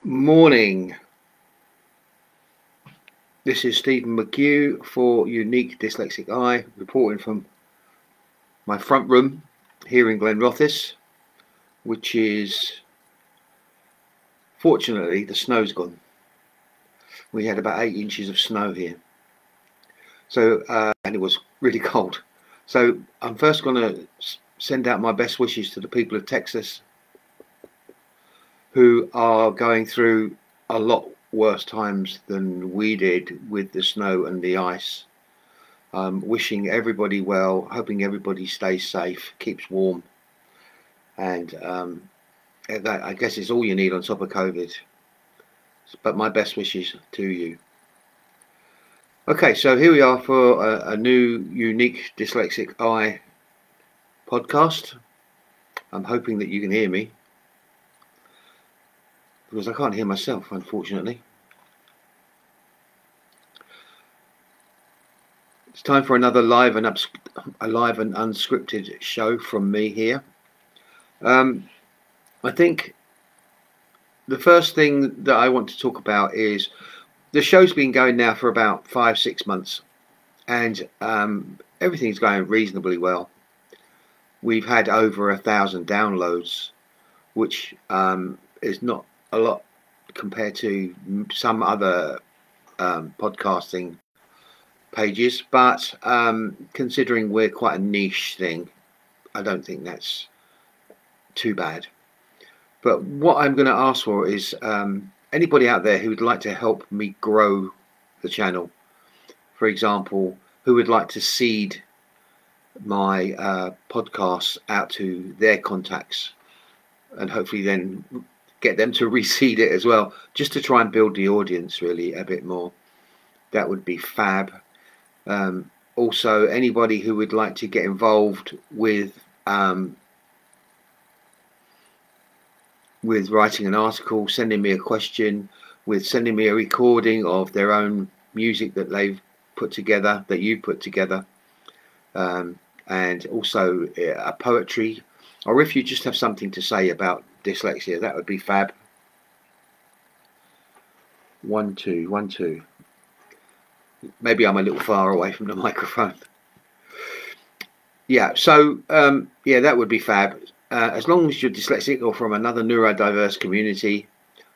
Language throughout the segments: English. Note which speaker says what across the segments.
Speaker 1: Morning. This is Stephen McHugh for Unique Dyslexic Eye, reporting from my front room here in Glenrothes, which is, fortunately, the snow's gone. We had about 8 inches of snow here, and it was really cold. So I'm first going to send out my best wishes to the people of Texas, who are going through a lot worse times than we did with the snow and the ice. Wishing everybody well, hoping everybody stays safe, keeps warm, and that, I guess, is all you need on top of COVID. But my best wishes to you. Okay, so here we are for a new Unique Dyslexic Eye podcast. I'm hoping that you can hear me, because I can't hear myself, unfortunately. It's time for another live and unscripted show from me here. I think the first thing that I want to talk about is the show's been going now for about 5-6 months, and everything's going reasonably well. We've had over 1,000 downloads, which is not a lot compared to some other podcasting pages, but considering we're quite a niche thing, I don't think that's too bad. But what I'm going to ask for is anybody out there who would like to help me grow the channel, for example, who would like to seed my podcasts out to their contacts and hopefully then get them to reseed it as well, just to try and build the audience really a bit more. That would be fab. Also, anybody who would like to get involved with writing an article, sending me a question, with sending me a recording of their own music that they've put together, that you put together, and also a poetry, or if you just have something to say about dyslexia, that would be fab. 1 2 1 2. Maybe I'm a little far away from the microphone. Yeah, so yeah, that would be fab. As long as you're dyslexic or from another neurodiverse community,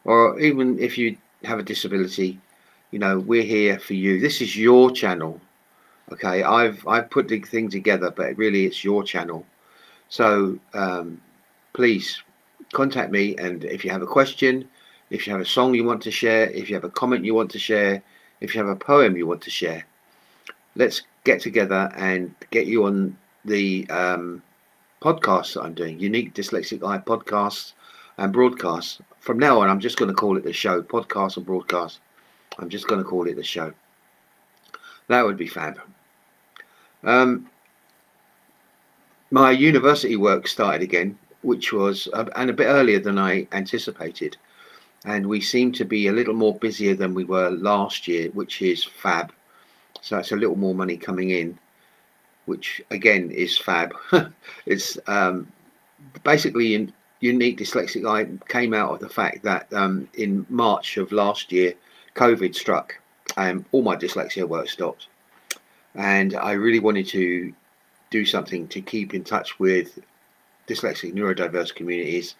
Speaker 1: or even if you have a disability, you know, we're here for you. This is your channel. Okay, I've put the thing together, but really it's your channel. So please contact me, and if you have a question, if you have a song you want to share, if you have a comment you want to share, if you have a poem you want to share, let's get together and get you on the podcasts that I'm doing, Unique Dyslexic Eye podcasts and broadcasts. From now on, I'm just going to call it the show, podcast and broadcast. I'm just going to call it the show. That would be fab. My university work started again, which was and a bit earlier than I anticipated, and we seem to be a little more busier than we were last year, which is fab. So it's a little more money coming in, which again is fab. It's basically Unique Dyslexic Eye came out of the fact that in March of last year, COVID struck, and all my dyslexia work stopped, and I really wanted to do something to keep in touch with dyslexic neurodiverse communities.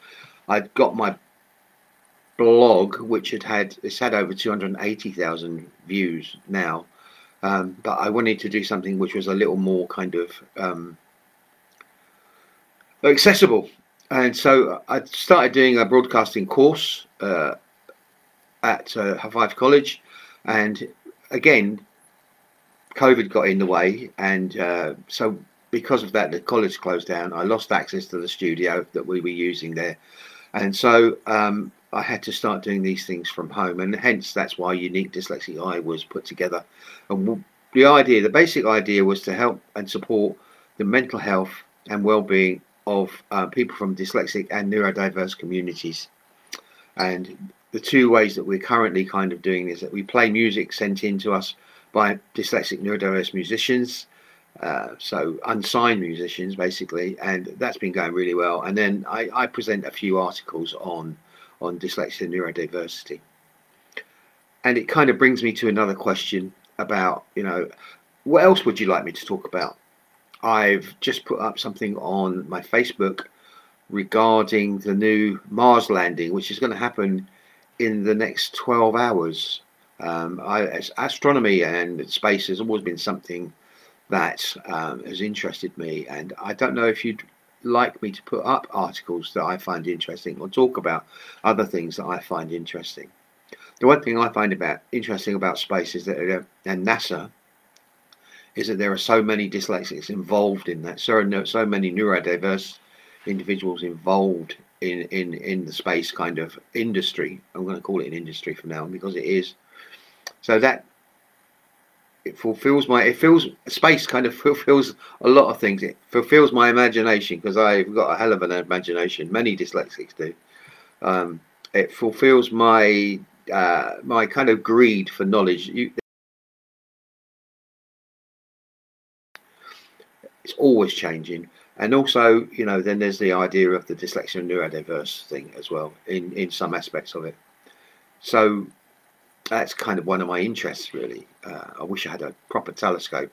Speaker 1: I'd got my blog, which had over 280,000 views now, but I wanted to do something which was a little more kind of accessible, and so I started doing a broadcasting course at Fife College, and again COVID got in the way, and so because of that the college closed down. I lost access to the studio that we were using there, and so I had to start doing these things from home, and hence that's why Unique Dyslexic Eye was put together. And the basic idea was to help and support the mental health and well-being of people from dyslexic and neurodiverse communities. And the two ways that we're currently kind of doing is that we play music sent in to us by dyslexic neurodiverse musicians, so unsigned musicians basically, and that's been going really well. And then I present a few articles on on dyslexia and neurodiversity. And it kind of brings me to another question about, what else would you like me to talk about? I've just put up something on my Facebook regarding the new Mars landing, which is going to happen in the next 12 hours. Astronomy and space has always been something that has interested me, and I don't know if you'd like me to put up articles that I find interesting or talk about other things that I find interesting. The one thing I find interesting about space is that, and NASA, is that there are so many dyslexics involved in that. So many neurodiverse individuals involved in the space kind of industry. I'm going to call it an industry from now on because it is. So that space kind of fulfills a lot of things. It fulfills my imagination because I've got a hell of an imagination. Many dyslexics do. It fulfills my my kind of greed for knowledge. It's always changing, and also, then there's the idea of the dyslexia and neurodiverse thing as well in some aspects of it. So that's kind of one of my interests, really. I wish I had a proper telescope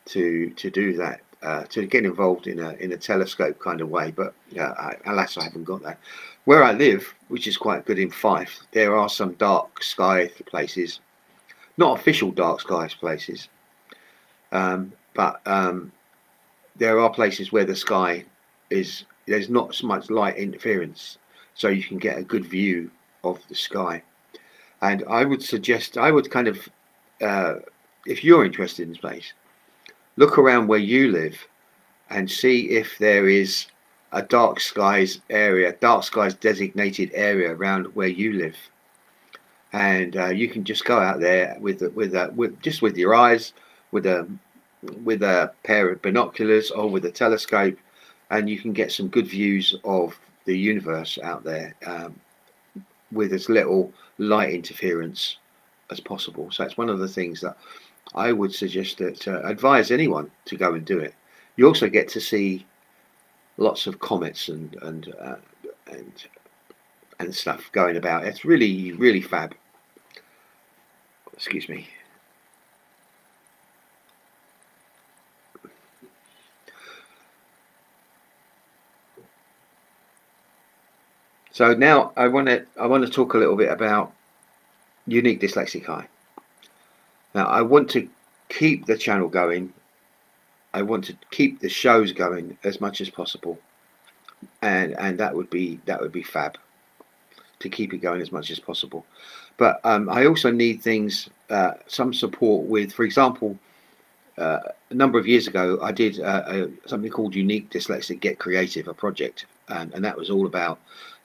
Speaker 1: to do that, to get involved in a telescope kind of way, but alas, I haven't got that. Where I live, which is quite good in Fife, there are some dark sky places, not official dark skies places, but there are places where the sky there's not so much light interference, so you can get a good view of the sky. And I would kind of, if you're interested in space, look around where you live and see if there is a dark skies designated area around where you live. And you can just go out there with your eyes, with a pair of binoculars or with a telescope, and you can get some good views of the universe out there with as little light interference as possible. So it's one of the things that I would suggest that advise anyone to go and do it. You also get to see lots of comets and stuff going about. It's really fab. Excuse me. So now I want to talk a little bit about Unique Dyslexic Eye. Now I want to keep the channel going. I want to keep the shows going as much as possible, and that would be fab to keep it going as much as possible. But I also need things, some support with, for example, a number of years ago I did something called Unique Dyslexic Get Creative, a project, and that was all about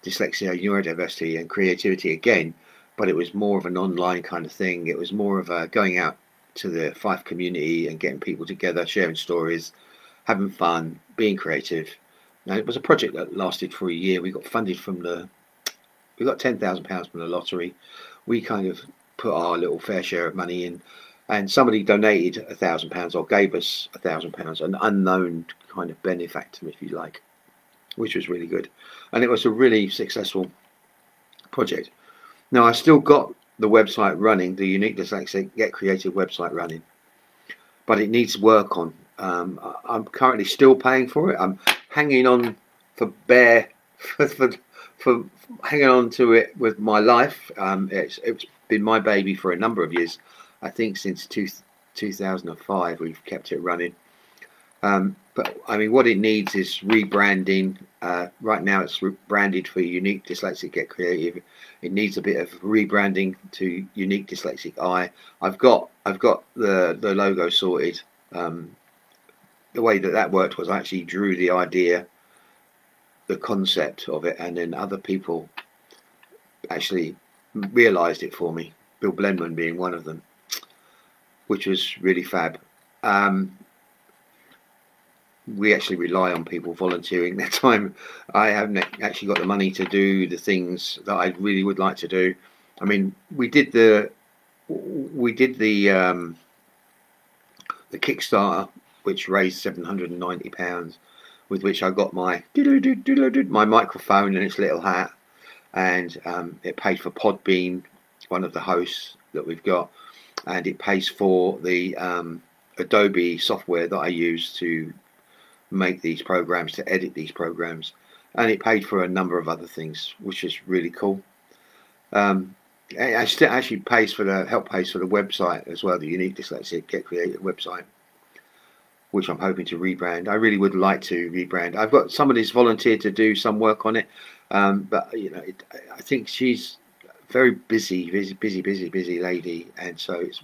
Speaker 1: dyslexia, neurodiversity and creativity again, but it was more of an online kind of thing. It was more of going out to the Fife community and getting people together, sharing stories, having fun, being creative. Now it was a project that lasted for a year. We got funded from we got £10,000 from the lottery. We kind of put our little fair share of money in, and somebody donated £1,000 or gave us £1,000, an unknown kind of benefactor, if you like, which was really good. And it was a really successful project. Now I still got the website running, the Unique Dyslexic Get Creative website running, but it needs work on. I'm currently still paying for it. I'm hanging on for hanging on to it with my life. It's been my baby for a number of years. I think since 2005 we've kept it running. But I mean, what it needs is rebranding. Right now it's branded for Unique Dyslexic Get Creative. It needs a bit of rebranding to Unique Dyslexic Eye. I've got the logo sorted. The way that worked was I actually drew the idea, the concept of it, and then other people actually realised it for me. Bill Blenman being one of them, which was really fab. We actually rely on people volunteering their time. I haven't actually got the money to do the things that I really would like to do. I mean, we did the Kickstarter, which raised £790, with which I got my microphone and its little hat, and it paid for Podbean, one of the hosts that we've got, and it pays for the Adobe software that I use to make these programs, to edit these programs, and it paid for a number of other things, which is really cool. It actually pays for the website as well, the Unique Dyslexic Get Creative website, which I'm hoping to rebrand. I really would like to rebrand. I've got somebody who's volunteered to do some work on it, but you know, I think she's very busy lady, and so it's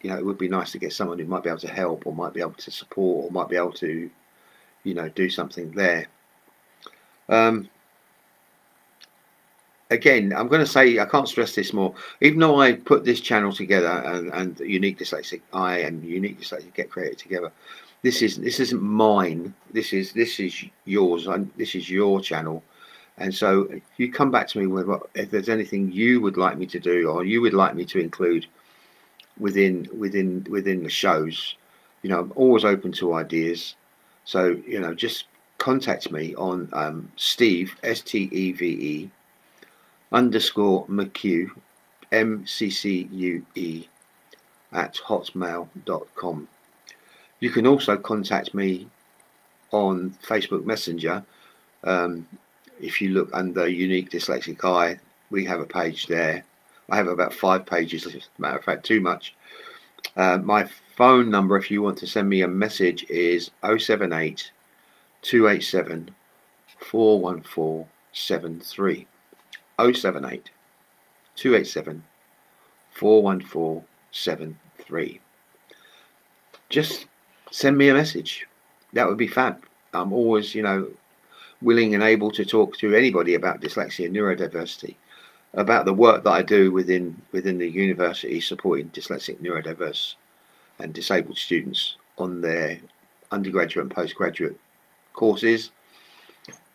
Speaker 1: you know, it would be nice to get someone who might be able to help, or might be able to support, or might be able to, you know, do something there. Again, I'm going to say, I can't stress this more. Even though I put this channel together, and Unique Dyslexic and Unique Dyslexic Get Creative together, this isn't mine. This is yours. This is your channel. And so, if you come back to me with if there's anything you would like me to do, or you would like me to include within the shows, you know, I'm always open to ideas. So, you know, just contact me on Steve, STEVE _McCue, MCCUE @hotmail.com. You can also contact me on Facebook Messenger. If you look under Unique Dyslexic Eye, we have a page there. I have about 5 pages, as a matter of fact, too much. My phone number, if you want to send me a message, is 078 287 41473. 078 287 41473. Just send me a message. That would be fab. I'm always, you know, willing and able to talk to anybody about dyslexia and neurodiversity, about the work that I do within the university, supporting dyslexic, neurodiverse and disabled students on their undergraduate and postgraduate courses,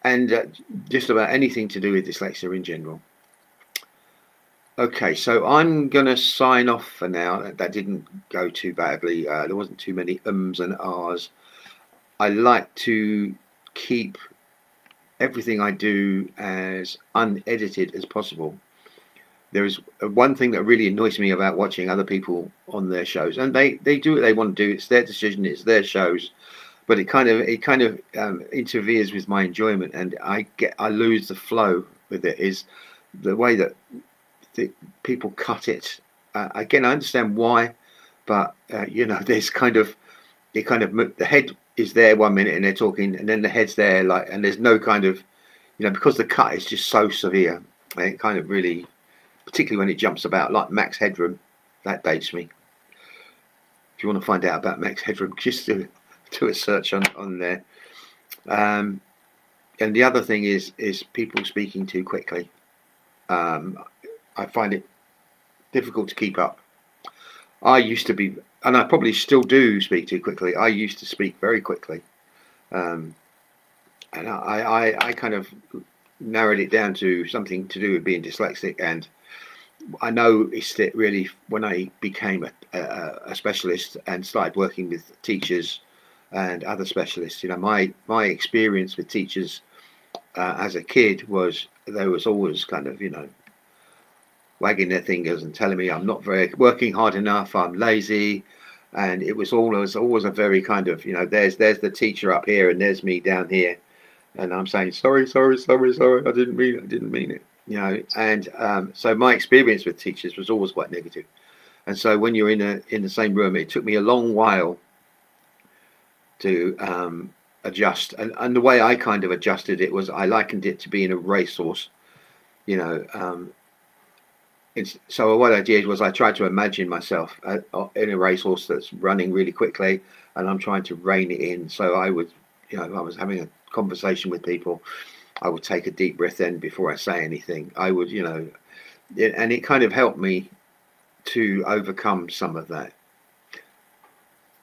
Speaker 1: and just about anything to do with dyslexia in general. Okay, so I'm going to sign off for now. That didn't go too badly. There wasn't too many ums and ahs. I like to keep everything I do as unedited as possible. There is one thing that really annoys me about watching other people on their shows, and they do what they want to do. It's their decision. It's their shows. But it kind of interferes with my enjoyment, and I lose the flow with it. Is the way that people cut it. Again, I understand why, but you know, there's the head is there 1 minute and they're talking, and then the head's there, like, and there's no kind of, you know, because the cut is just so severe. And it kind of really, particularly when it jumps about, like Max Headroom, that dates me. If you want to find out about Max Headroom, just do a search on there. And the other thing is people speaking too quickly. I find it difficult to keep up. I used to be, and I probably still do, speak too quickly. I used to speak very quickly, and I kind of narrowed it down to something to do with being dyslexic. And I noticed it really when I became a specialist and started working with teachers and other specialists. You know, my experience with teachers as a kid was, there was always kind of, you know, wagging their fingers and telling me I'm not working hard enough, I'm lazy, and it was always a very kind of, you know, there's the teacher up here and there's me down here, and I'm saying sorry, I didn't mean it, you know. And so my experience with teachers was always quite negative. And so when you're in the same room, it took me a long while to adjust, and the way I kind of adjusted it was I likened it to being a racehorse, you know. So what I did was I tried to imagine myself in a racehorse that's running really quickly, and I'm trying to rein it in. So I would, you know, if I was having a conversation with people, I would take a deep breath in before I say anything. I would, you know, and it kind of helped me to overcome some of that.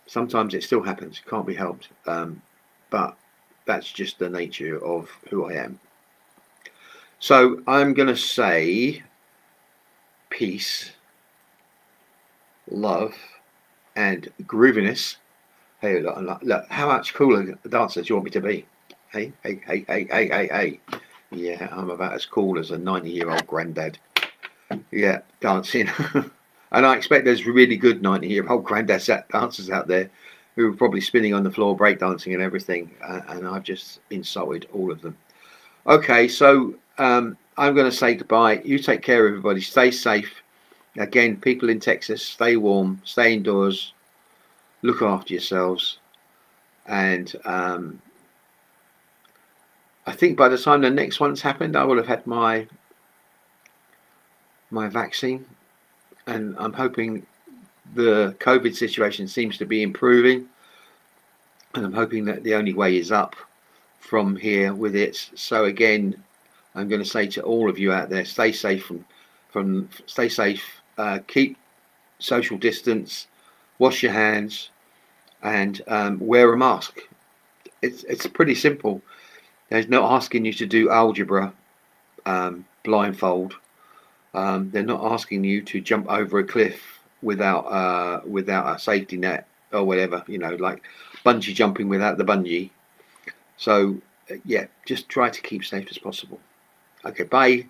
Speaker 1: Sometimes it still happens, can't be helped, but that's just the nature of who I am. So I'm going to say peace, love, and grooviness. Hey, look, how much cooler a dancer do you want me to be? Hey. Yeah, I'm about as cool as a 90-year-old granddad. Yeah, dancing. And I expect there's really good 90-year-old granddads dancers out there who are probably spinning on the floor, breakdancing and everything. And I've just insulted all of them. Okay, so I'm going to say goodbye. You take care, everybody. Stay safe. Again, people in Texas, stay warm, stay indoors, look after yourselves. And I think by the time the next one's happened, I will have had my vaccine. And I'm hoping the COVID situation seems to be improving. And I'm hoping that the only way is up from here with it. So again, I'm going to say to all of you out there, stay safe stay safe, keep social distance, wash your hands, and wear a mask. It's pretty simple. There's no asking you to do algebra blindfold. They're not asking you to jump over a cliff without a safety net or whatever, you know, like bungee jumping without the bungee. So yeah, just try to keep safe as possible. Okay, bye.